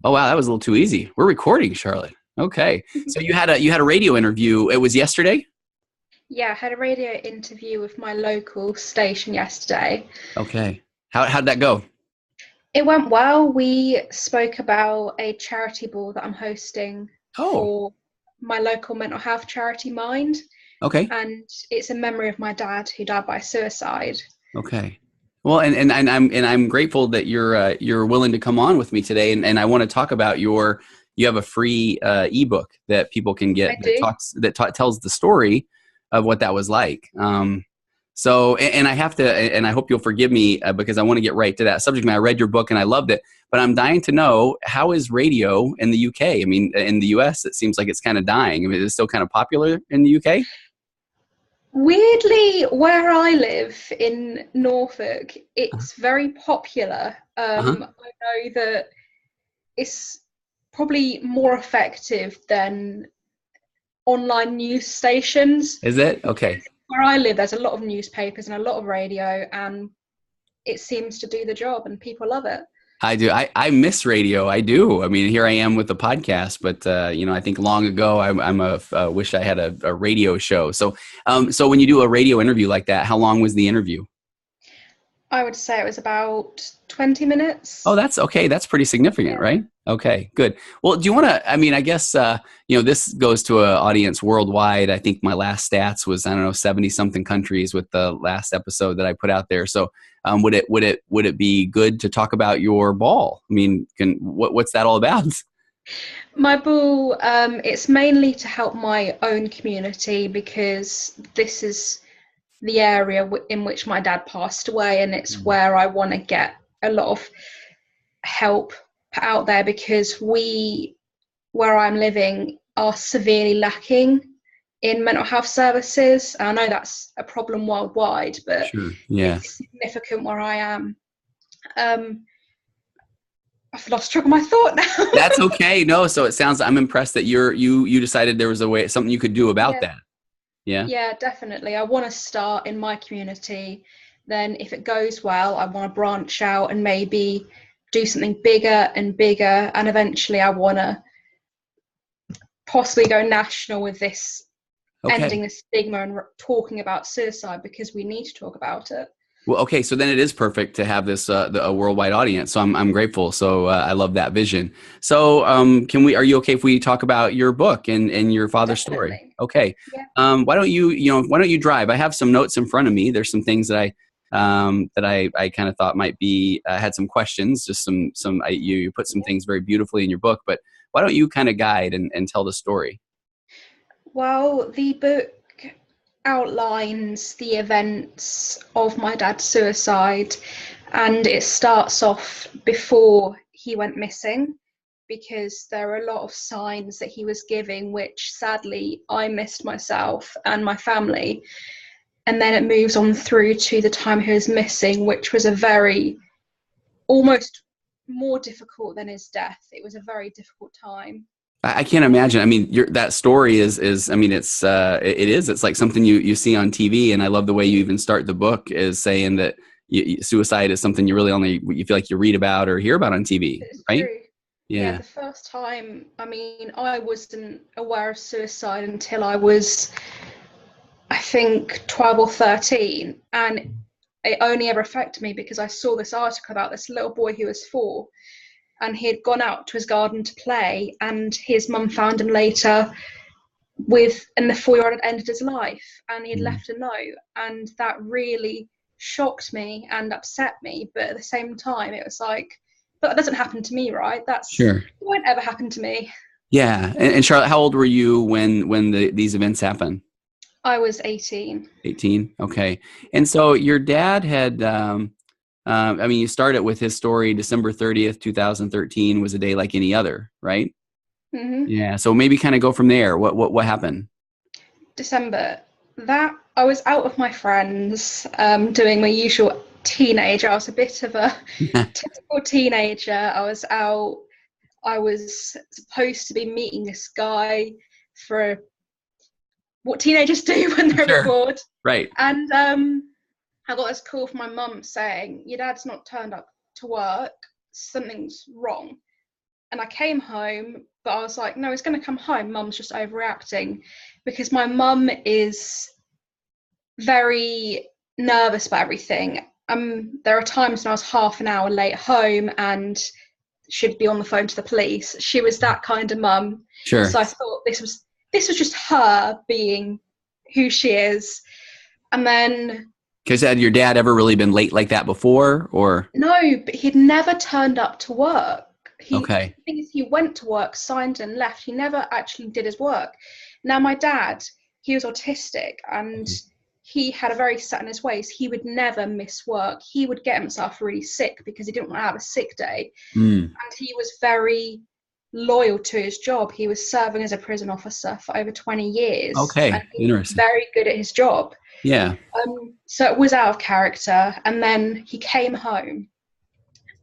Oh wow, that was a little too easy. We're recording, Charlotte. Okay. So you had a radio interview. It was yesterday? Yeah, I had a radio interview with my local station yesterday. Okay. How'd that go? It went well. We spoke about a charity ball that I'm hosting Oh, for my local mental health charity, Mind, okay. and it's in memory of my dad who died by suicide. Okay. Well, and I'm grateful that you're willing to come on with me today, and I want to talk about you have a free ebook that people can I get do. tells the story of what that was like. So and I have to, and I hope you'll forgive me because I want to get right to that subject matter. I read your book and I loved it, but I'm dying to know, how is radio in the UK? I mean, in the US, it seems like it's kind of dying. I mean, is it still kind of popular in the UK? Weirdly, where I live in Norfolk, it's very popular. Uh-huh. I know that it's probably more effective than online news stations. Is it? Okay. Where I live, there's a lot of newspapers and a lot of radio, and it seems to do the job, and people love it. I do. I miss radio. I do. I mean, here I am with the podcast, but I think long ago I'm wish I had a radio show. So when you do a radio interview like that, how long was the interview? I would say it was about 20 minutes. Oh, that's okay. That's pretty significant, Yeah. right? Okay, good. Well, do you want to? I mean, I guess this goes to an audience worldwide. I think my last stats was, I don't know, 70 something countries with the last episode that I put out there. So, would it be good to talk about your ball? I mean, what's that all about? My ball, it's mainly to help my own community because this is the area in which my dad passed away, and it's where I want to get a lot of help put out there because where I'm living, are severely lacking in mental health services. I know that's a problem worldwide, but Sure. Yeah. it's significant where I am. I've lost track of my thought now. That's okay. No, so it sounds, I'm impressed that you decided there was a way, something you could do about Yeah. that. Yeah. Yeah, definitely. I want to start in my community. Then, if it goes well, I want to branch out and maybe do something bigger and bigger. And eventually, I want to possibly go national with this, Okay. ending the stigma and talking about suicide because we need to talk about it. Well, okay. So then it is perfect to have this a worldwide audience. So I'm grateful. So I love that vision. So are you okay if we talk about your book and your father's story? Definitely. Okay. Yeah. Why don't you drive? I have some notes in front of me. There's some things that I kind of thought might be, had some questions, just you put some things very beautifully in your book, but why don't you kind of guide and tell the story? Well, the book outlines the events of my dad's suicide, and it starts off before he went missing because there are a lot of signs that he was giving, which sadly I missed myself and my family. And then it moves on through to the time he was missing, which was a very, almost more difficult than his death. It was a very difficult time. I can't imagine. I mean, that story is. I mean, it's like something you see on TV, and I love the way you even start the book is saying that suicide is something you feel like you read about or hear about on TV, It's right? true. Yeah, Yeah. the first time, I mean, I wasn't aware of suicide until I was, I think, 12 or 13. And it only ever affected me because I saw this article about this little boy who was 4, and he had gone out to his garden to play, and his mum found him later and the 4-year-old had ended his life, and he had Mm. left a note. And that really shocked me and upset me. But at the same time, it was like, but that doesn't happen to me, right? It Sure. won't ever happen to me. Yeah. And Charlotte, how old were you when these events happened? I was 18. 18. Okay. And so your dad had, I mean, you started with his story. December 30th, 2013 was a day like any other, right? Hmm. Yeah. So maybe kind of go from there. What happened? December. That I was out with my friends, doing my usual teenager. I was a bit of a typical teenager. I was out. I was supposed to be meeting this guy for what teenagers do when they're a bit Sure. bored. Right. And I got this call from my mum saying, your dad's not turned up to work, something's wrong. And I came home, but I was like, no, he's going to come home. Mum's just overreacting, because my mum is very nervous about everything. There are times when I was half an hour late home and should be on the phone to the police. She was that kind of mum. Sure. So I thought this was just her being who she is. And then, because had your dad ever really been late like that before, or? No, but he'd never turned up to work. Okay. The thing is, he went to work, signed and left. He never actually did his work. Now, my dad, he was autistic, and he had a very set in his ways. He would never miss work. He would get himself really sick because he didn't want to have a sick day. And he was very loyal to his job. He was serving as a prison officer for over 20 years. Okay, and he interesting. was very good at his job. Yeah. So it was out of character. And then he came home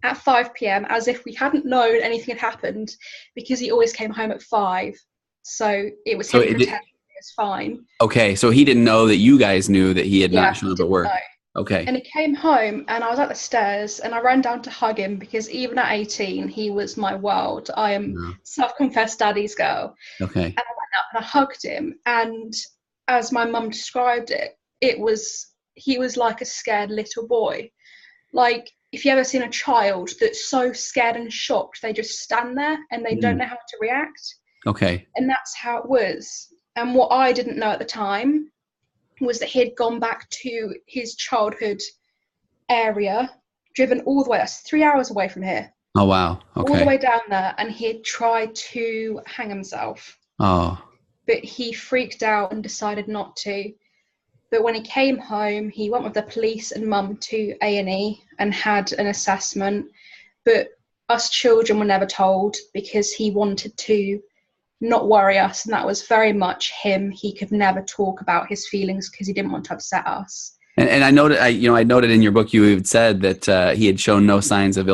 at 5 p.m. as if we hadn't known anything had happened, because he always came home at 5. So it was him pretending it was fine. Okay, so he didn't know that you guys knew that he had not shown up at work. Know. Okay. And he came home, and I was at the stairs, and I ran down to hug him, because even at 18, he was my world. I am self-confessed daddy's girl. Okay. And I went up and I hugged him, and as my mum described it, he was like a scared little boy. Like, if you ever seen a child that's so scared and shocked, they just stand there and they don't know how to react. Okay. And that's how it was. And what I didn't know at the time was that he had gone back to his childhood area, driven all the way, that's 3 hours away from here. Oh, wow. Okay. All the way down there, and he had tried to hang himself. Oh. But he freaked out and decided not to. But when he came home, he went with the police and mum to A&E and had an assessment. But us children were never told, because he wanted to not worry us, and that was very much him. He could never talk about his feelings because he didn't want to upset us. And I noted, I noted in your book you had said that he had shown no signs of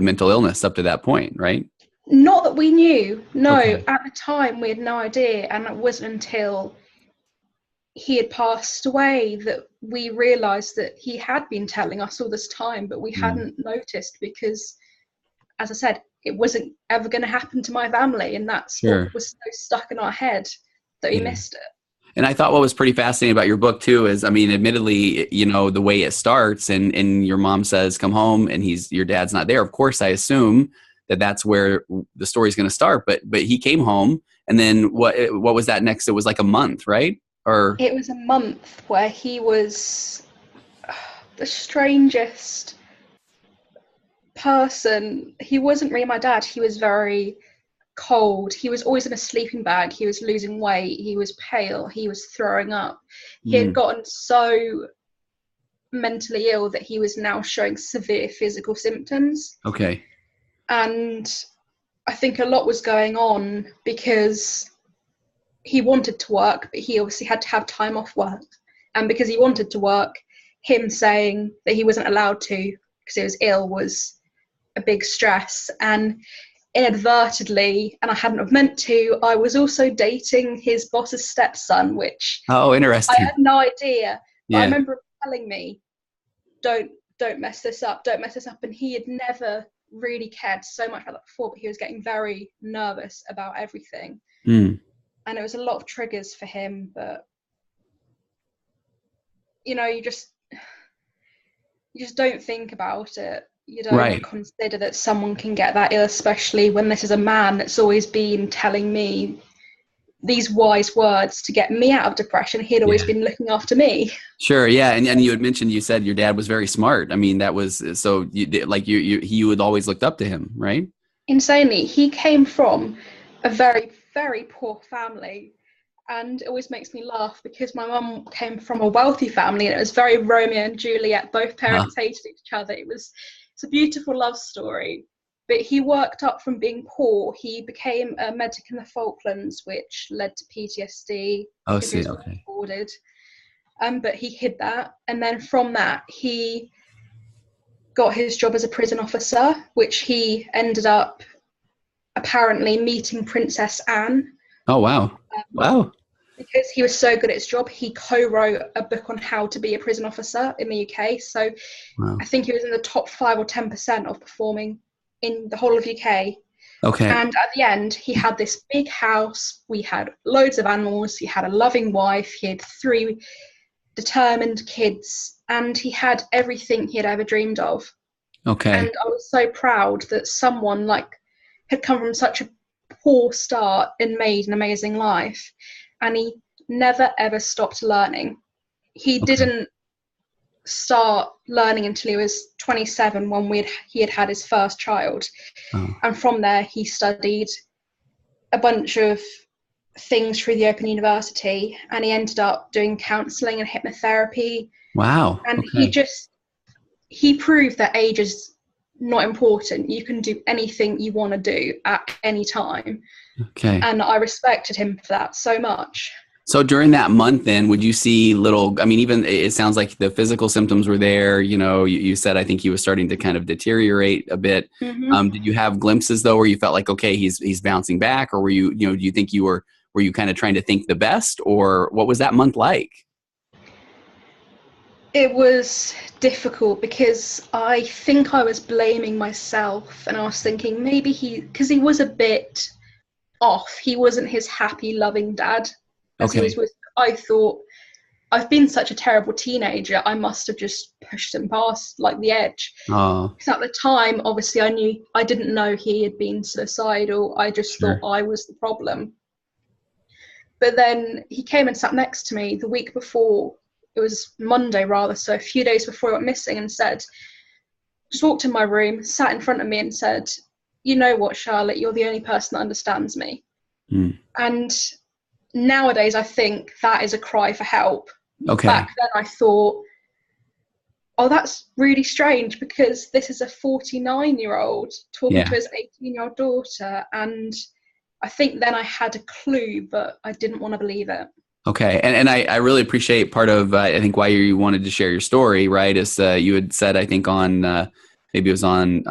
mental illness up to that point, right? Not that we knew. No, At the time we had no idea, and it wasn't until he had passed away that we realised that he had been telling us all this time, but we hadn't noticed, because, as I said, it wasn't ever going to happen to my family, and that's what was so stuck in our head that we missed it. And I thought what was pretty fascinating about your book too is, I mean, admittedly, you know, the way it starts, and your mom says, come home, and your dad's not there. Of course, I assume that that's where the story's going to start, but he came home, and then what was that next? It was like a month, right? Or it was a month where he was the strangest person. He wasn't really my dad. He was very cold. He was always in a sleeping bag. He was losing weight. He was pale. He was throwing up. He had gotten so mentally ill that he was now showing severe physical symptoms. Okay. And I think a lot was going on, because he wanted to work, but he obviously had to have time off work. And because he wanted to work, him saying that he wasn't allowed to because he was ill was a big stress. And inadvertently, and I hadn't have meant to, I was also dating his boss's stepson, which interesting. I had no idea. But I remember him telling me, don't mess this up, don't mess this up. And he had never really cared so much about that before, but he was getting very nervous about everything. And it was a lot of triggers for him, but you know, you just don't think about it. You don't consider that someone can get that ill, especially when this is a man that's always been telling me these wise words to get me out of depression. He'd always been looking after me. Sure, yeah, and you had mentioned, you said your dad was very smart. I mean, that was so you had always looked up to him, right? Insanely, he came from a very, very poor family, and it always makes me laugh because my mum came from a wealthy family, and it was very Romeo and Juliet. Both parents hated each other. It's a beautiful love story. But he worked up from being poor. He became a medic in the Falklands, which led to PTSD. Oh, see, okay. Recorded. But he hid that. And then from that, he got his job as a prison officer, which he ended up apparently meeting Princess Anne. Oh, wow. Wow. Because he was so good at his job, he co-wrote a book on how to be a prison officer in the UK. So I think he was in the top 5 or 10% of performing in the whole of UK. Okay. And at the end, he had this big house. We had loads of animals. He had a loving wife. He had 3 determined kids, and he had everything he had ever dreamed of. And Okay. I was so proud that someone like had come from such a poor start and made an amazing life. And he never ever stopped learning. He Okay. didn't start learning until he was 27 when he had had his first child. Oh, And from there, he studied a bunch of things through the Open University, and he ended up doing counselling and hypnotherapy. wow. And Okay. he proved that age is not important. You can do anything you want to do at any time. Okay. And I respected him for that so much. So during that month, then, would you see little, I mean, even it sounds like the physical symptoms were there. You said, I think he was starting to kind of deteriorate a bit. Mm-hmm. Did you have glimpses though, where you felt like, okay, he's bouncing back, or do you think were you kind of trying to think the best, or what was that month like? It was difficult because I think I was blaming myself, and I was thinking maybe because he was a bit off. He wasn't his happy, loving dad as he was Okay. with. I thought, I've been such a terrible teenager. I must have just pushed him past like the edge. Oh, Because at the time, obviously, I didn't know he had been suicidal. I just thought sure. I was the problem. But then he came and sat next to me the week before. It was Monday, rather, so a few days before he went missing, and said, just walked in my room, sat in front of me, and said, "You know what, Charlotte? You're the only person that understands me." Hmm. And nowadays, I think that is a cry for help. Okay. Back then, I thought, oh, that's really strange because this is a 49-year-old talking to Yeah. his 18-year-old daughter. And I think then I had a clue, but I didn't want to believe it. Okay, and I really appreciate part of I think why you wanted to share your story, right? Is you had said I think on maybe it was on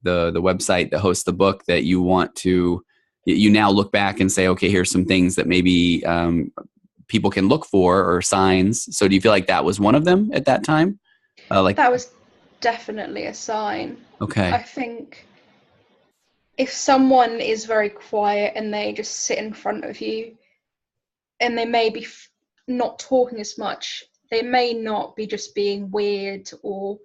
the website that hosts the book that you want to you now look back and say, okay, here's some things that maybe people can look for or signs. So do you feel like that was one of them at that time? Like That was definitely a sign. I okay, think if someone is very quiet and they just sit in front of you and they may be not talking as much, they may not be just being weird, or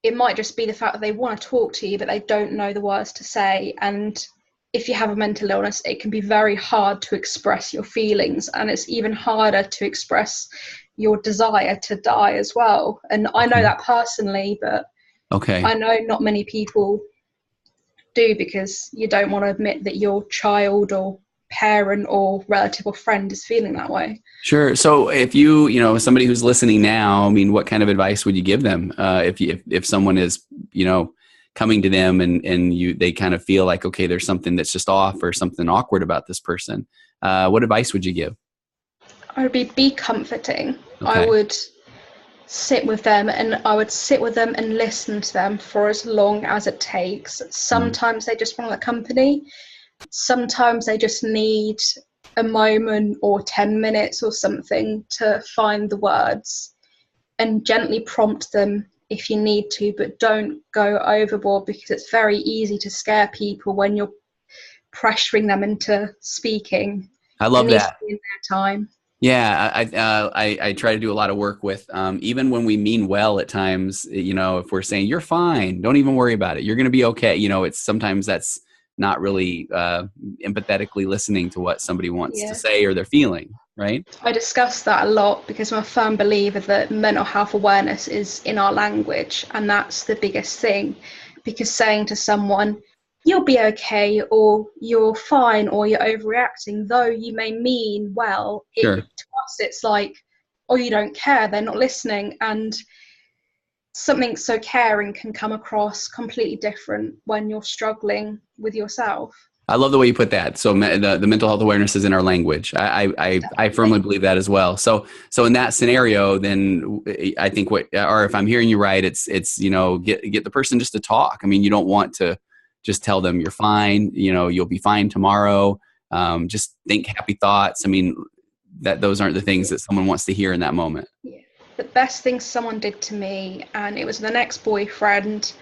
it might just be the fact that they want to talk to you but they don't know the words to say. And if you have a mental illness, it can be very hard to express your feelings, and it's even harder to express your desire to die as well. And I know okay, that personally, but okay. I know not many people do, because you don't want to admit that your child or parent or relative or friend is feeling that way. Sure. So if somebody who's listening now, I mean, what kind of advice would you give them if someone is, coming to them and they kind of feel like, okay, there's something that's just off or something awkward about this person? What advice would you give? I would be comforting. I Okay. would sit with them, and I would sit with them and listen to them for as long as it takes. Mm. Sometimes they just want the company. Sometimes they just need a moment or 10 minutes or something to find the words, and gently prompt them if you need to, but don't go overboard, because it's very easy to scare people when you're pressuring them into speaking. I It love needs to that. be in their time. Yeah, I try to do a lot of work with even when we mean well at times. If we're saying you're fine, don't even worry about it. You're going to be okay. It's sometimes that's not really empathetically listening to what somebody wants to Yeah. say or they're feeling. Right. I discuss that a lot because I'm a firm believer that mental health awareness is in our language, and that's the biggest thing. Because saying to someone, "you'll be okay," or "you're fine," or "you're overreacting," though you may mean well, Sure. to us it's like, "oh, you don't care, they're not listening." And something so caring can come across completely different when you're struggling with yourself. I love the way you put that. So the mental health awareness is in our language. I firmly Definitely. believe that as well. So in that scenario, then I think or if I'm hearing you right, it's get the person just to talk. I mean, you don't want to just tell them you're fine. You'll be fine tomorrow. Just think happy thoughts. I mean, that those aren't the things that someone wants to hear in that moment. Yeah. The best thing someone did to me, and it was an ex-boyfriend,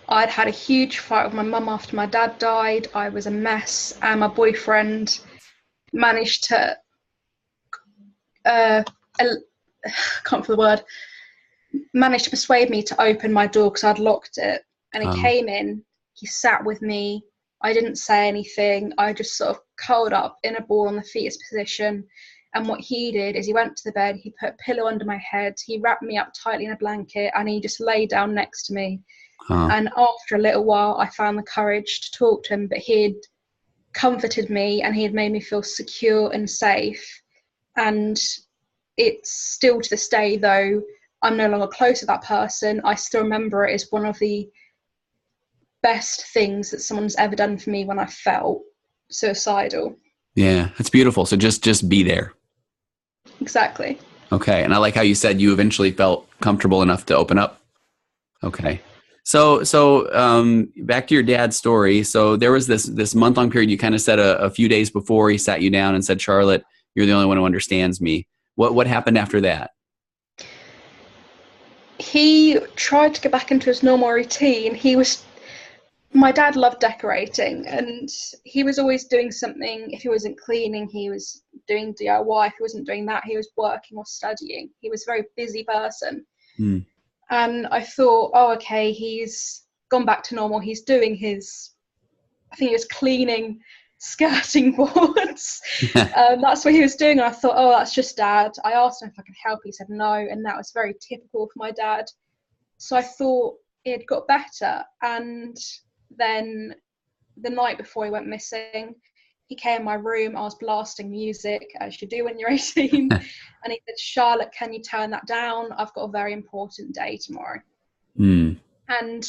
I'd had a huge fight with my mum after my dad died. I was a mess, and my boyfriend managed to can't for the word managed to persuade me to open my door because I'd locked it. And he came in, he sat with me. I didn't say anything. I just sort of curled up in a ball on the fetus position. And what he did is he went to the bed, he put a pillow under my head, he wrapped me up tightly in a blanket, and he just lay down next to me. And after a little while, I found the courage to talk to him, but he had comforted me and he had made me feel secure and safe. And it's still to this day, though I'm no longer close to that person, I still remember it as one of the best things that someone's ever done for me when I felt suicidal. Yeah, that's beautiful. So just be there. Exactly. Okay. And I like how you said you eventually felt comfortable enough to open up. Okay. So back to your dad's story. So there was this month-long period. You kind of said a few days before he sat you down and said, Charlotte, you're the only one who understands me. What happened after that? He tried to get back into his normal routine. My dad loved decorating, and he was always doing something. If he wasn't cleaning, he was doing DIY. If he wasn't doing that, he was working or studying. He was a very busy person. And I thought, oh, okay, he's gone back to normal. He's doing I think he was cleaning skirting boards. That's what he was doing. And I thought, oh, that's just Dad. I asked him if I could help. He said no. And that was very typical for my dad. So I thought it had got better. And then the night before he went missing, he came in my room. I was blasting music, as you do when you're 18. And he said, Charlotte, can you turn that down? I've got a very important day tomorrow. And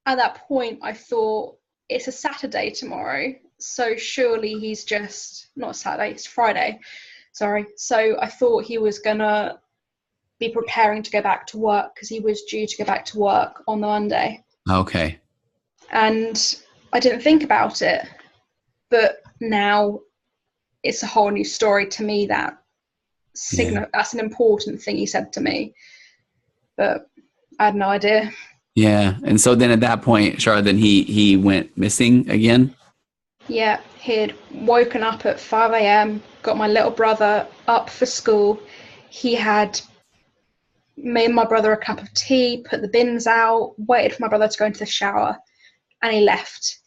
at that point, I thought, it's a Saturday tomorrow. So surely he's not Saturday, it's Friday. Sorry. So I thought he was going to be preparing to go back to work because he was due to go back to work on the Monday. Okay. And I didn't think about it. But now it's a whole new story to me that's an important thing he said to me. But I had no idea. Yeah. And so then at that point, Charlotte, then he went missing again? Yeah, he had woken up at 5 a.m., got my little brother up for school. He had made my brother a cup of tea, put the bins out, waited for my brother to go into the shower, and he left.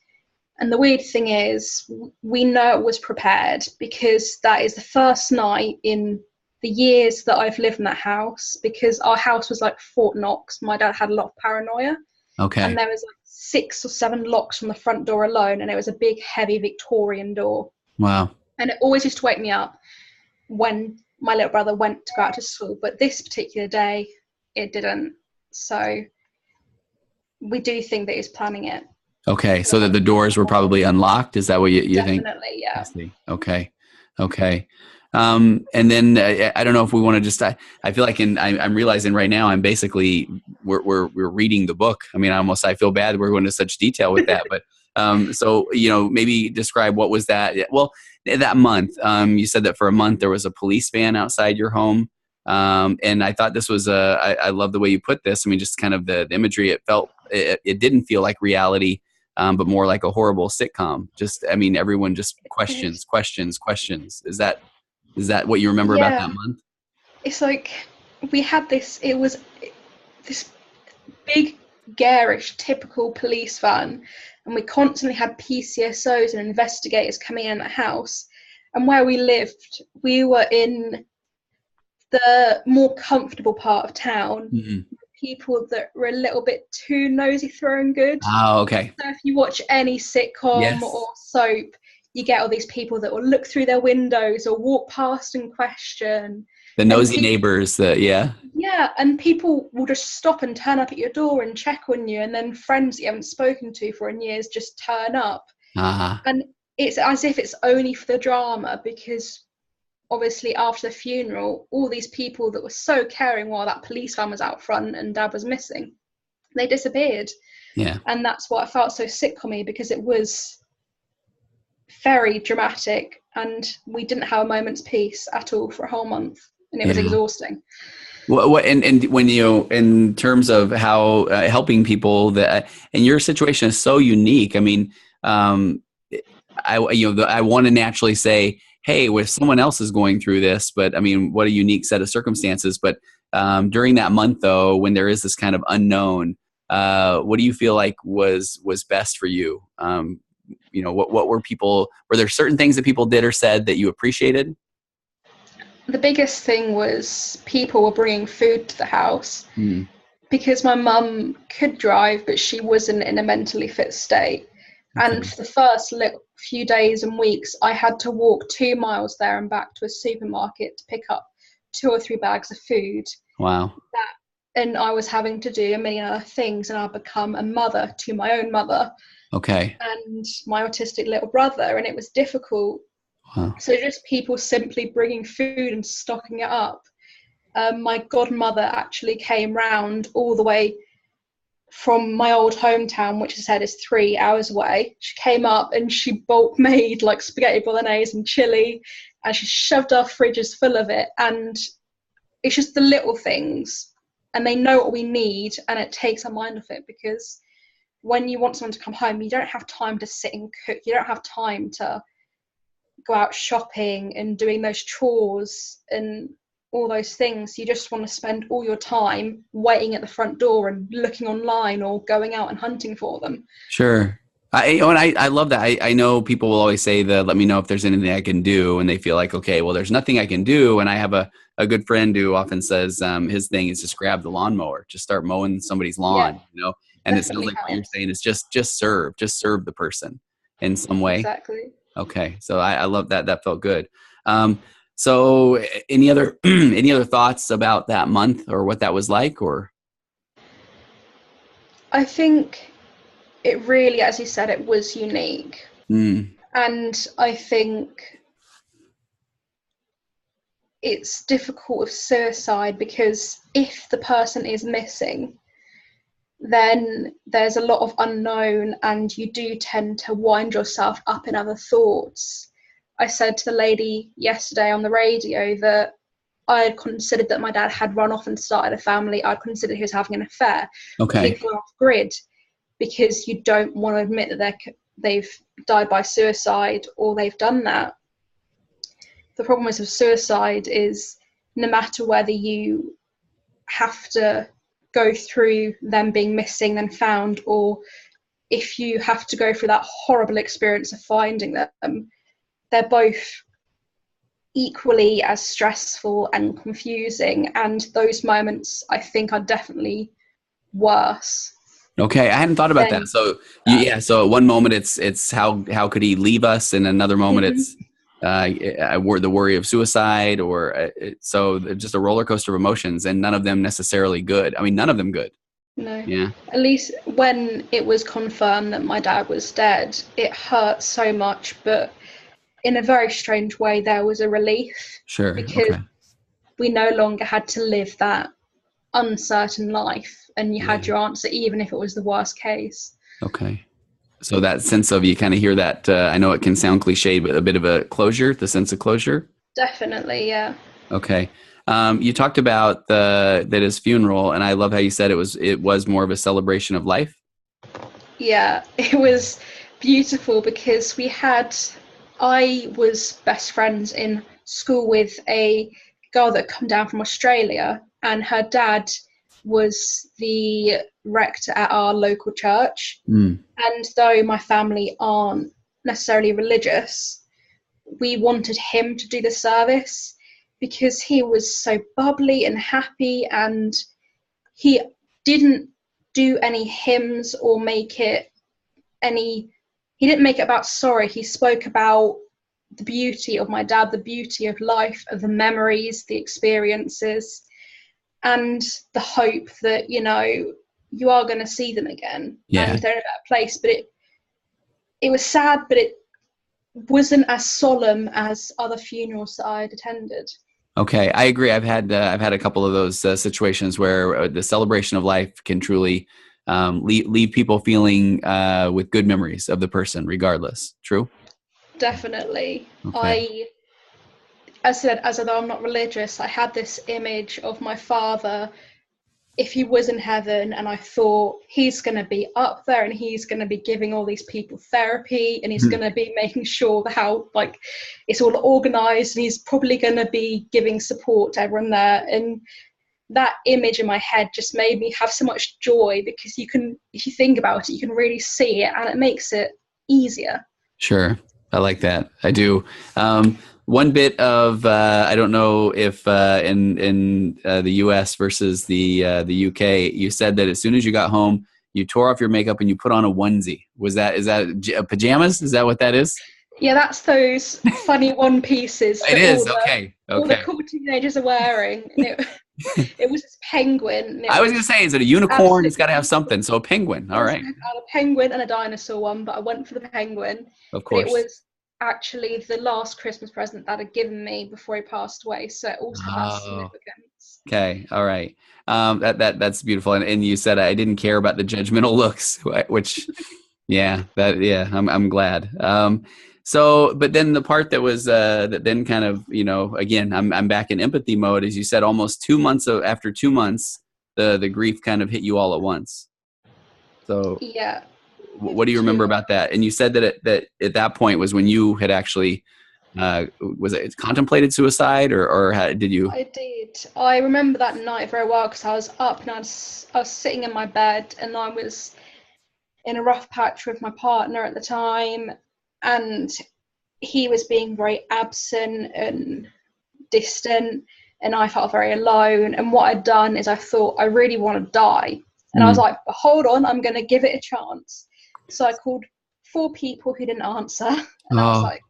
And the weird thing is, we know it was prepared because that is the first night in the years that I've lived in that house, because our house was like Fort Knox. My dad had a lot of paranoia. Okay. And there was like 6 or 7 locks from the front door alone, and it was a big, heavy Victorian door. Wow. And it always used to wake me up when my little brother went to go out to school. But this particular day, it didn't. So we do think that he's planning it. Okay, so that the doors were probably unlocked. Is that what you think? Definitely, yeah. I see. Okay. And then I don't know if we want to just. I feel like I'm realizing right now I'm basically we're reading the book. I mean, I feel bad we're going into such detail with that, but so maybe describe what was that. Well, that month you said that for a month there was a police van outside your home, and I thought this was I love the way you put this. I mean, just kind of the imagery. It didn't feel like reality. But more like a horrible sitcom. Everyone just questions. Is that what you remember about that month? It's like we had it was this big, garish, typical police van, and we constantly had PCSOs and investigators coming in the house. And where we lived, we were in the more comfortable part of town. Mm-hmm. People that were a little bit too nosy throwing good. Oh, okay. So if you watch any sitcom or soap, you get all these people that will look through their windows or walk past and question. The nosy neighbors, Yeah, and people will just stop and turn up at your door and check on you, and then friends that you haven't spoken to for years just turn up. Uh-huh. And it's as if it's only for the drama, because obviously after the funeral, all these people that were so caring while that police van was out front and Dad was missing, they disappeared. Yeah. And that's what I felt so sitcom-y, because it was very dramatic and we didn't have a moment's peace at all for a whole month, and it was exhausting. And when you, in terms of how helping people, that and your situation is so unique. I mean, um, I want to naturally say, hey, if someone else is going through this, but I mean, what a unique set of circumstances. But during that month, though, when there is this kind of unknown, what do you feel like was best for you? What were people? Were there certain things that people did or said that you appreciated? The biggest thing was people were bringing food to the house Hmm. because my mum could drive, but she wasn't in a mentally fit state. And Okay. for the first few days and weeks, I had to walk 2 miles there and back to a supermarket to pick up 2 or 3 bags of food. Wow. And I was having to do a million other things, and I'd become a mother to my own mother Okay. and my autistic little brother, and it was difficult. Wow. So just people simply bringing food and stocking it up. My godmother actually came round all the way from my old hometown, which I said is 3 hours away. She came up and she bulk made like spaghetti bolognese and chili, and she shoved our fridges full of it. And it's just the little things, and they know what we need, and it takes our mind off it, because when you want someone to come home, you don't have time to sit and cook. You don't have time to go out shopping and doing those chores and all those things. You just want to spend all your time waiting at the front door and looking online or going out and hunting for them. Sure. I love that. I know people will always say that, let me know if there's anything I can do. And they feel like, okay, well, there's nothing I can do. And I have a good friend who often says his thing is just grab the lawnmower, just start mowing somebody's Yeah, lawn, and it sounds definitely like what you're helps. saying is just serve the person in some way. Exactly. Okay. So I love that. That felt good. Um, so any other, any other thoughts about that month or what that was like, or? I think it really, as you said, it was unique. Mm, And I think it's difficult with suicide because if the person is missing, then there's a lot of unknown, and you do tend to wind yourself up in other thoughts. I said to the lady yesterday on the radio that I had considered that my dad had run off and started a family. I'd considered he was having an affair, okay. completely off grid, because you don't want to admit that they've died by suicide or they've done that. The problem with suicide is no matter whether you have to go through them being missing then found, or if you have to go through that horrible experience of finding them, they're both equally as stressful and confusing, and those moments I think are definitely worse Okay, I hadn't thought about that. than So that. yeah, so at one moment it's how could he leave us, and another moment it's Mm-hmm. the worry of suicide, or so just a roller coaster of emotions, and none of them necessarily good. I mean, none of them good. No, Yeah, at least when it was confirmed that my dad was dead, it hurt so much, but in a very strange way there was a relief, sure. because Okay. we no longer had to live that uncertain life, and you had Yeah. your answer even if it was the worst case. Okay. So that sense of, you kind of hear that. I know it can sound cliche, but a bit of a closure, the sense of closure. Definitely, yeah. Okay. You talked about that his funeral, and I love how you said it was more of a celebration of life. Yeah, it was beautiful because I was best friends in school with a girl that come down from Australia, and her dad was the rector at our local church. Mm. And though my family aren't necessarily religious, we wanted him to do the service because he was so bubbly and happy, and he didn't do any hymns or make it any he didn't make it about sorry. He spoke about the beauty of my dad, the beauty of life, of the memories, the experiences, and the hope that you are going to see them again Yeah. and they're in a better place. But it was sad, but it wasn't as solemn as other funerals that I'd attended. Okay, I agree. I've had a couple of those situations where the celebration of life can truly leave people feeling with good memories of the person, regardless. True. Definitely. Okay. I as I said, as though I'm not religious, I had this image of my father if he was in heaven, and I thought he's going to be up there and he's going to be giving all these people therapy, and he's going to be making sure that how like it's all organized, and he's probably going to be giving support to everyone there. And that image in my head just made me have so much joy, because you can, if you think about it, you can really see it, and it makes it easier. Sure. I like that. I do. One bit of I don't know if in the U.S. versus the U.K. you said that as soon as you got home, you tore off your makeup and you put on a onesie. Is that pajamas? Is that what that is? Yeah, that's those funny one pieces It that is. Okay. all the Okay. cool teenagers are wearing. And it was this penguin. And I was going to say, is it a unicorn? It's got to have absolutely something. So a penguin. All right. I had a penguin and a dinosaur one, but I went for the penguin. Of But it course. was actually the last Christmas present that had given me before he passed away, so it also has Oh. significance. Okay. All right. That's beautiful. And you said I didn't care about the judgmental looks, which, yeah, I'm glad. But then the part that was that then kind of, again, I'm back in empathy mode, as you said, almost 2 months after 2 months, the grief kind of hit you all at once. So Yeah. what do you remember about that? And you said that at that point was when you had actually was it contemplated suicide, or how did you? I did. I remember that night very well, because I was up and I was sitting in my bed, and I was in a rough patch with my partner at the time, and he was being very absent and distant, and I felt very alone. And what I'd done is I thought, I really want to die. And I was like, hold on, I'm going to give it a chance. So I called 4 people who didn't answer, and I was like,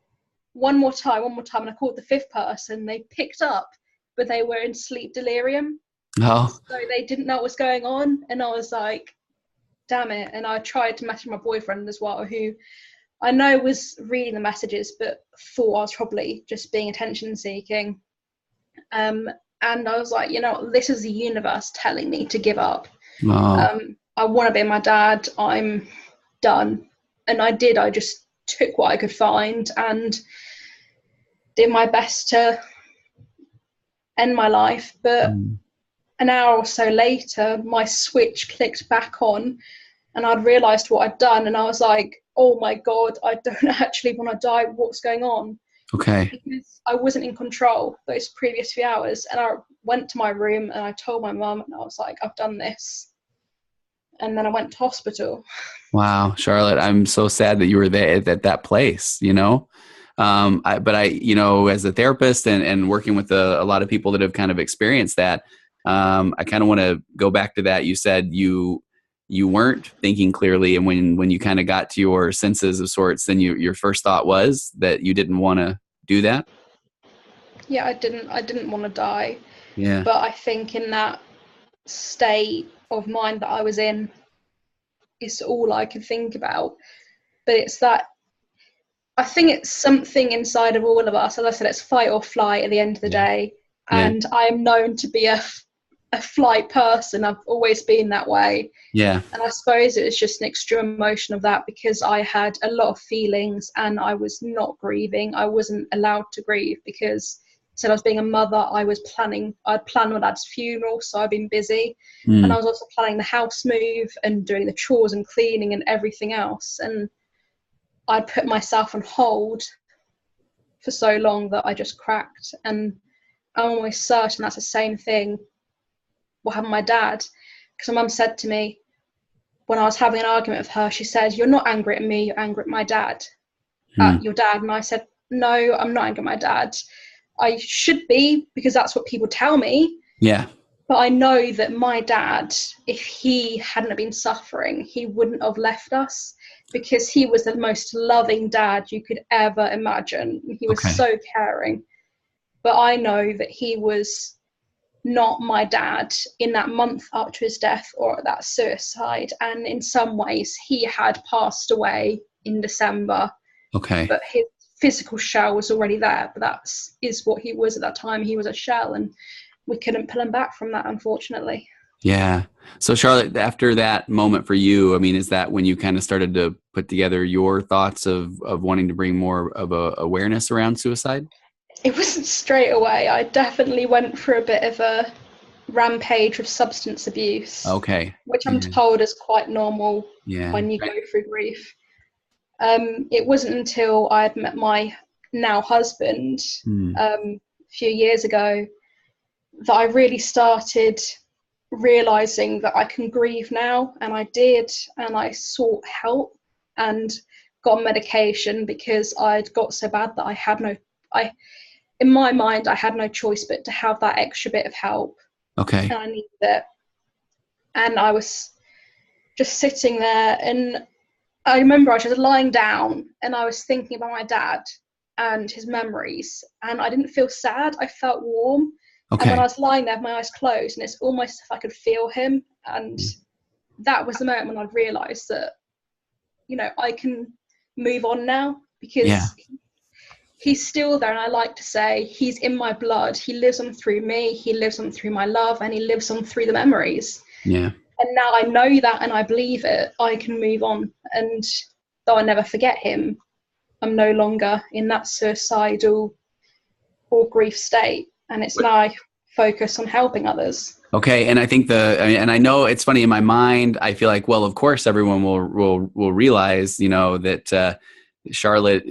one more time. And I called the 5th person. They picked up, but they were in sleep delirium. Oh. So they didn't know what was going on. And I was like, damn it. And I tried to message my boyfriend as well, who I know was reading the messages, but thought I was probably just being attention seeking. And I was like, this is the universe telling me to give up. I want to be my dad. I'm done. And I did. I just took what I could find and did my best to end my life. But an hour or so later, my switch clicked back on, and I'd realised what I'd done, and I was like, oh my God, I don't actually want to die. What's going on? Okay. Because I wasn't in control those previous few hours. And I went to my room and I told my mum, and I was like, I've done this. And then I went to hospital. Wow, Charlotte, I'm so sad that you were there at that place, but as a therapist and working with a lot of people that have kind of experienced that, I kind of want to go back to that. You said you weren't thinking clearly, and when you kind of got to your senses of sorts, then your first thought was that you didn't want to do that. Yeah, I didn't want to die. Yeah. But I think in that state of mind that I was in, it's all I could think about. But it's that, I think it's something inside of all of us. As I said, it's fight or flight at the end of the day. And I am known to be a flight person. I've always been that way. Yeah. And I suppose it was just an extreme emotion of that, because I had a lot of feelings and I was not grieving. I wasn't allowed to grieve because I was being a mother. I'd planned my dad's funeral, so I'd been busy. And I was also planning the house move and doing the chores and cleaning and everything else. And I'd put myself on hold for so long that I just cracked. And I'm almost certain that's the same thing what happened to my dad, because my mum said to me when I was having an argument with her, she said, "You're not angry at me, you're angry at my dad, at your dad." And I said, "No, I'm not angry at my dad. I should be, because that's what people tell me." Yeah. But I know that my dad, if he hadn't been suffering, he wouldn't have left us, because he was the most loving dad you could ever imagine. He was so caring. But I know that he was not my dad in that month up to his death or that suicide. And in some ways, he had passed away in December. Okay. But his physical shell was already there. But that is what he was at that time. He was a shell, and we couldn't pull him back from that, unfortunately. Yeah. So Charlotte, after that moment for you, I mean, is that when you kind of started to put together your thoughts of wanting to bring more of a awareness around suicide? it wasn't straight away. I definitely went through a bit of a rampage of substance abuse, Okay. which I'm Yeah. told is quite normal Yeah. when you go through grief. It wasn't until I had met my now husband Hmm. a few years ago that I really started realizing that I can grieve now, and I did, and I sought help and got medication because I'd got so bad that I in my mind I had no choice but to have that extra bit of help, Okay. and I needed it. And I was just sitting there, and I remember I was just lying down and I was thinking about my dad and his memories, and I didn't feel sad, I felt warm. And when I Okay. was lying there with my eyes closed, and it's almost as if I could feel him, and that was the moment when I realised that, I can move on now, Yeah. because he's still there, and I like to say he's in my blood. He lives on through me, he lives on through my love, and he lives on through the memories. Yeah. And now I know that and I believe it, I can move on. And though I never forget him, I'm no longer in that suicidal or grief state. And it's now I focus on helping others. Okay, and I think and I know it's funny in my mind. I feel like, well, of course, everyone will realize, that Charlotte,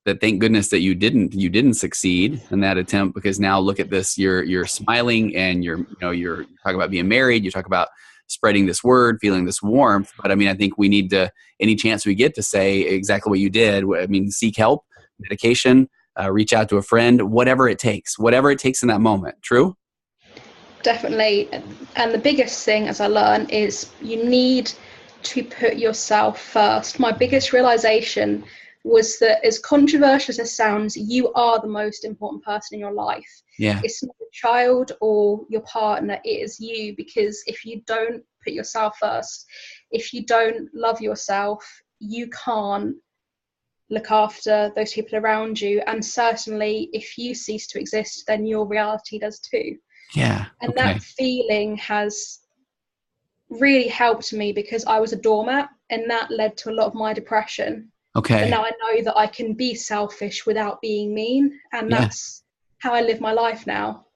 that thank goodness that you didn't succeed in that attempt, because now look at this, you're smiling, and you're talking about being married. You talk about spreading this word, feeling this warmth. But I mean, I think we need to, any chance we get, to say exactly what you did. I mean, seek help, medication, reach out to a friend, whatever it takes in that moment. True. Definitely. And the biggest thing, as I learned, is you need to put yourself first. My biggest realization was that, as controversial as it sounds, you are the most important person in your life. Yeah. It's not your child or your partner, it is you. Because if you don't put yourself first, if you don't love yourself, you can't look after those people around you. And certainly if you cease to exist, then your reality does too. Yeah. And Okay. that feeling has really helped me, because I was a doormat, and that led to a lot of my depression. But Okay. now I know that I can be selfish without being mean, and Yeah. that's how I live my life now.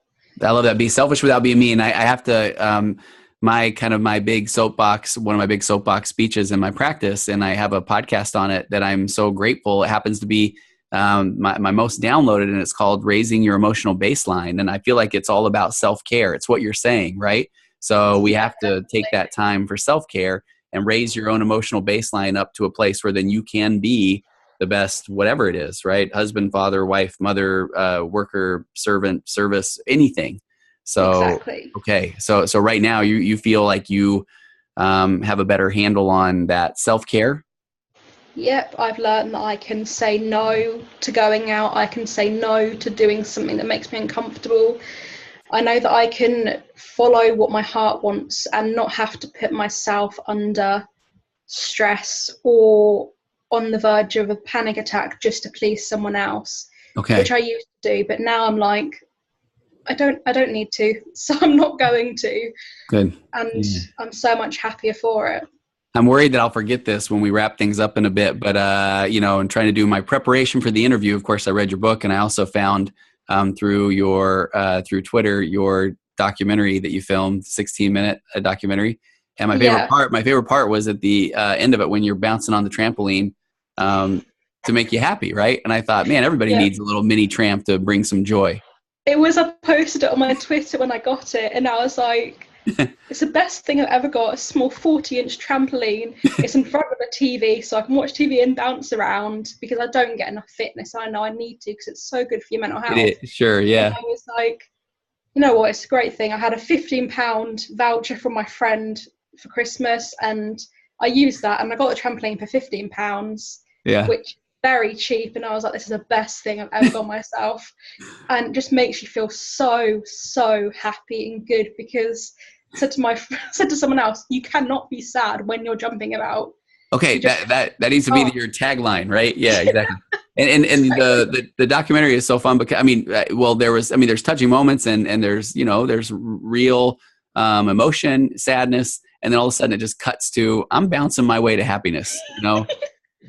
I love that. Be selfish without being mean. I have to, my big soapbox, one of my big soapbox speeches in my practice, and I have a podcast on it that I'm so grateful. It happens to be my most downloaded, and it's called Raising Your Emotional Baseline. And I feel like it's all about self-care. It's what you're saying, right? So we Yeah, have to take that time for self-care and raise your own emotional baseline up to a place where then you can be the best, whatever it is, right? Husband, father, wife, mother, worker, servant, service, anything. So, exactly. okay. So right now you feel like you have a better handle on that self-care. Yep, I've learned that I can say no to going out. I can say no to doing something that makes me uncomfortable. I know that I can follow what my heart wants and not have to put myself under stress or on the verge of a panic attack just to please someone else, Okay. which I used to do. But now I'm like, I don't need to, so I'm not going to. Good. And Yeah. I'm so much happier for it. I'm worried that I'll forget this when we wrap things up in a bit, but in trying to do my preparation for the interview, of course, I read your book, and I also found through Twitter your documentary that you filmed, 16-minute documentary. And Yeah, my favorite part was at the end of it when you're bouncing on the trampoline to make you happy, right? And I thought, man, everybody yeah. needs a little mini tramp to bring some joy. It was, I posted it on my Twitter when I got it, and I was like, it's the best thing I've ever got. A small 40-inch trampoline. It's in front of a TV, so I can watch TV and bounce around, because I don't get enough fitness. I know I need to, because it's so good for your mental health. It is, sure, And yeah. I was like, you know what, it's a great thing. I had a £15 voucher from my friend for Christmas, and I used that, and I got the trampoline for £15, Yeah. which is very cheap. And I was like, this is the best thing I've ever got myself. And it just makes you feel so happy and good, because I said to someone else, you cannot be sad when you're jumping about. Okay, You just that needs to be can't. your tagline, right? Yeah, exactly. And Exactly. the documentary is so fun because there's touching moments, and there's real emotion, sadness, and then all of a sudden it just cuts to I'm bouncing my way to happiness. I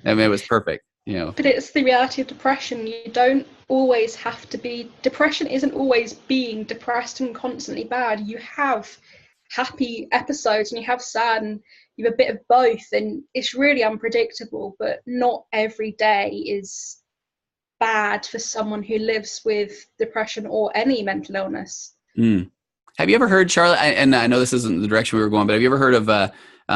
mean, it was perfect. But it's the reality of depression. You don't always have to be, depression isn't always being depressed and constantly bad. You have happy episodes and you have sad, and you have a bit of both, and it's really unpredictable, but not every day is bad for someone who lives with depression or any mental illness. Mm. Have you ever heard, Charlotte, and I know this isn't the direction we were going, but have you ever heard of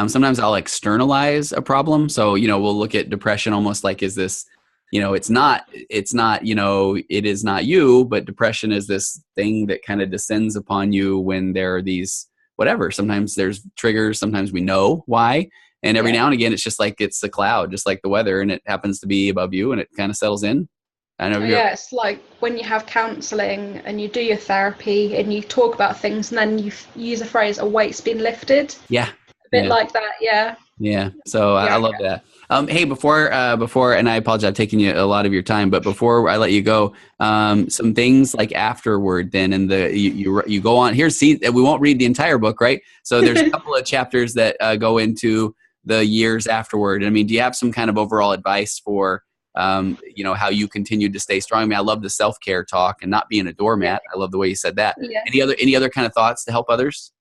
sometimes I'll externalize a problem? So, we'll look at depression almost like, is this, it's not, it is not you, but depression is this thing that kind of descends upon you when there are these, whatever, sometimes there's triggers, sometimes we know why. And every now and again, it's just like it's a cloud, just like the weather, and it happens to be above you and it kind of settles in. I know Yeah, it's like when you have counselling and you do your therapy and you talk about things and then you use a phrase, a weight's been lifted. Yeah. A bit like that, yeah. Yeah. So I love that. Hey, before, and I apologize, I've taken you a lot of your time, but before I let you go, some things like afterward then, and you go on here, see, we won't read the entire book, right? So there's a couple of chapters that go into the years afterward. I mean, do you have some kind of overall advice for, how you continued to stay strong? I mean, I love the self-care talk and not being a doormat. I love the way you said that. Yeah. Any other kind of thoughts to help others?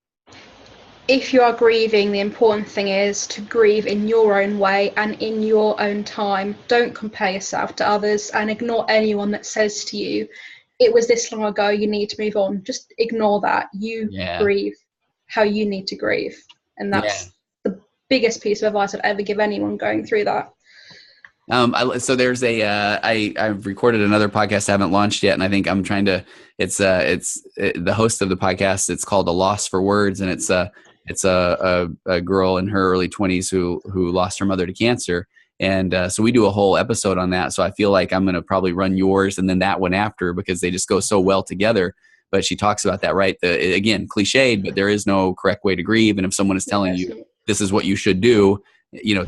If you are grieving, the important thing is to grieve in your own way and in your own time. Don't compare yourself to others and ignore anyone that says to you, it was this long ago, you need to move on. Just ignore that. You grieve how you need to grieve. And that's the biggest piece of advice I'd ever give anyone going through that. So there's I've recorded another podcast I haven't launched yet, and I think I'm trying to, the host of the podcast, it's called A Loss for Words, and it's a girl in her early 20s who lost her mother to cancer. And so we do a whole episode on that. So I feel like I'm going to probably run yours and then that one after, because they just go so well together. But she talks about that, right? Again, cliched, but there is no correct way to grieve. And if someone is telling you this is what you should do,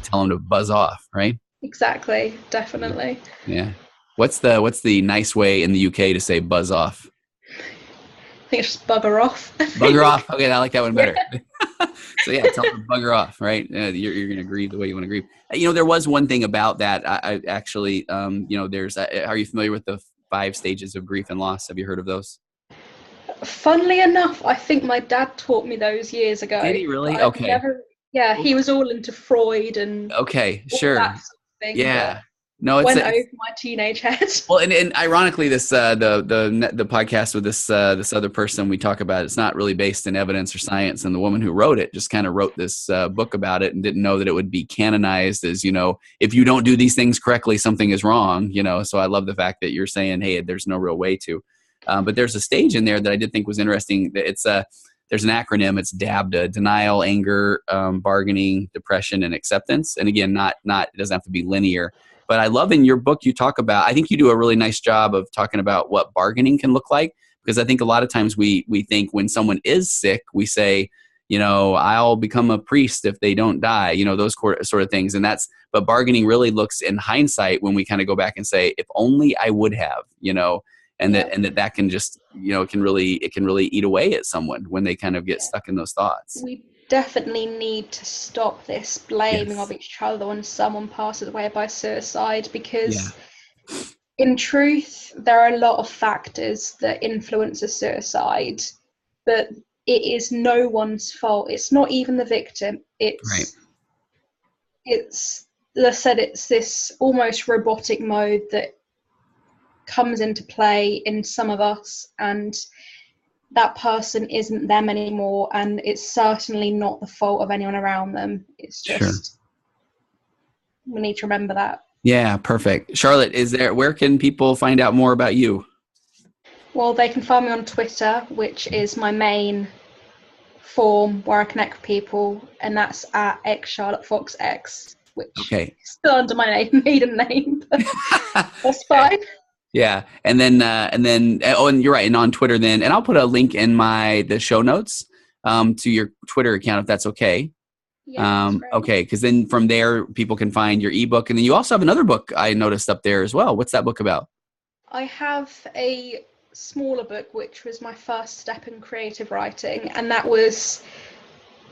tell them to buzz off, right? Exactly. Definitely. Yeah. What's the nice way in the UK to say buzz off? I think it's just bugger off. Bugger off. Okay, I like that one better. So yeah, tell them to bugger off, right? You're going to grieve the way you want to grieve. There was one thing about that. I actually, there's. Are you familiar with the 5 stages of grief and loss? Have you heard of those? Funnily enough, I think my dad taught me those years ago. Did he really? Okay. He was all into Freud and okay, sure. All that sort of thing, yeah. No, it's went over my teenage head. Well, and ironically, this the podcast with this other person we talk about, it's not really based in evidence or science, and the woman who wrote it just kind of wrote this book about it and didn't know that it would be canonized as, if you don't do these things correctly, something is wrong. So I love the fact that you're saying, hey, there's no real way to. But there's a stage in there that I did think was interesting. It's there's an acronym. It's DABDA: denial, anger, bargaining, depression, and acceptance. And again, not it doesn't have to be linear. But I love in your book you talk about, I think you do a really nice job of talking about what bargaining can look like, because I think a lot of times we think when someone is sick, we say, I'll become a priest if they don't die, those sort of things. But bargaining really looks in hindsight when we kind of go back and say, if only I would have, and that can just, it can really eat away at someone when they kind of get stuck in those thoughts. We definitely need to stop this blaming of each other when someone passes away by suicide, because in truth, there are a lot of factors that influence a suicide, but it is no one's fault. It's not even the victim. It's, as I said, it's this almost robotic mode that comes into play in some of us, and that person isn't them anymore, and it's certainly not the fault of anyone around them. It's just we need to remember that. Yeah, perfect. Charlotte, where can people find out more about you? Well, they can find me on Twitter, which is my main form where I connect with people, and that's at xCharlotteFoxX, which is still under my maiden name, but that's fine. Yeah. And then, and you're right. And on Twitter then, and I'll put a link in the show notes, to your Twitter account, if that's okay. Yeah, okay. Cause then from there, people can find your ebook. And then you also have another book I noticed up there as well. What's that book about? I have a smaller book, which was my first step in creative writing. And that was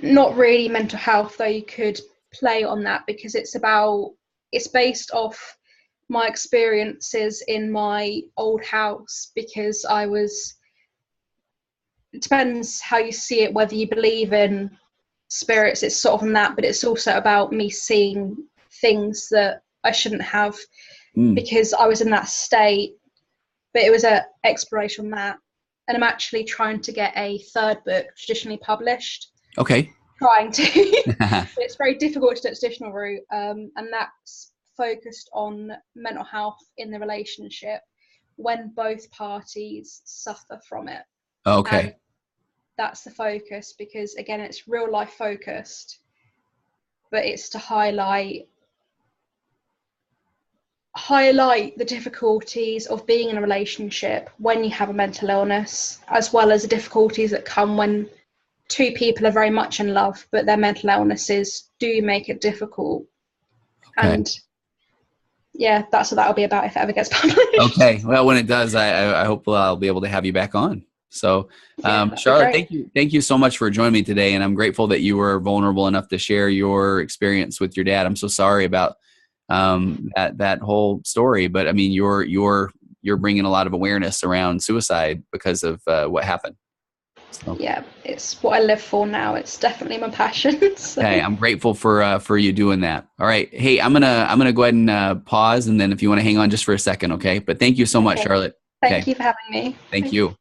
not really mental health, though you could play on that, because it's based off my experiences in my old house, because it depends how you see it, whether you believe in spirits, it's sort of on that, but it's also about me seeing things that I shouldn't have because I was in that state. But it was an exploration on that. And I'm actually trying to get a third book traditionally published. Okay. Trying to. It's very difficult to do the traditional route. And that's focused on mental health in the relationship when both parties suffer from it. Okay. And that's the focus, because again, it's real life focused, but it's to highlight the difficulties of being in a relationship when you have a mental illness, as well as the difficulties that come when two people are very much in love, but their mental illnesses do make it difficult. Okay. And yeah, that's what that'll be about if it ever gets published. Okay. Well, when it does, I hope I'll be able to have you back on. So, Charlotte, thank you so much for joining me today. And I'm grateful that you were vulnerable enough to share your experience with your dad. I'm so sorry about that whole story, but I mean, you're bringing a lot of awareness around suicide because of what happened. So. Yeah, it's what I live for now. It's definitely my passion. So. Okay, I'm grateful for you doing that. All right, hey, I'm gonna go ahead and pause, and then if you want to hang on just for a second, okay? But thank you so much, Charlotte. Thank you for having me. Thank you.